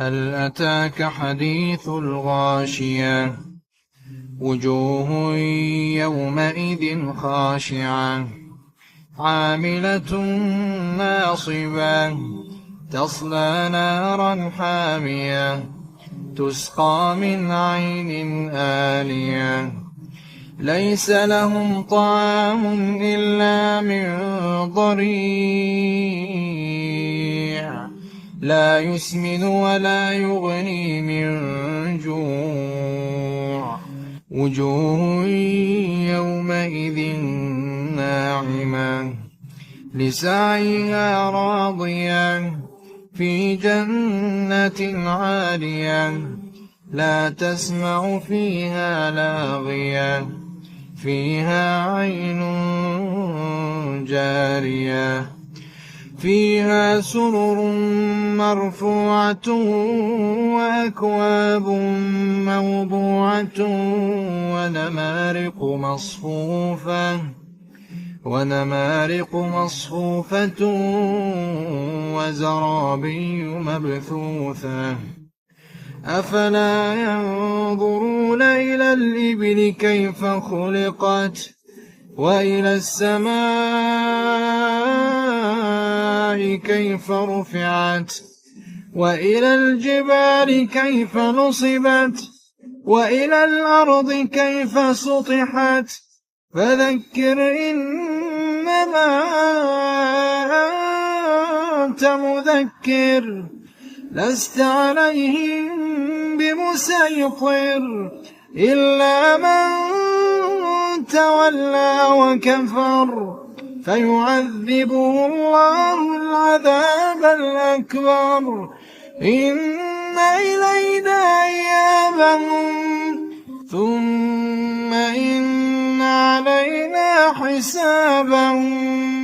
هل أتاك حديث الغاشية وجوه يومئذ خاشعة عاملة ناصبة تصلى نارا حامية تسقى من عين آنية ليس لهم طعام إلا من ضريع لا يسمن ولا يغني من جوع وجوه يومئذ ناعمة لسعيها راضية في جنة عالية لا تسمع فيها لاغية فيها عين جارية فيها سرر مرفوعة وأكواب موضوعة ونمارق مصفوفة وزرابي مبثوثة أفلا ينظرون إلى الإبل كيف خلقت وإلى السماء كيف رفعت وإلى الجبال كيف نصبت وإلى الأرض كيف سطحت فذكر إنما أنت مذكر لست عليهم بمسيطر إلا من تولى وكفر فيعذبه الله العذاب الأكبر إن إلينا إيابهم ثم إن علينا حسابهم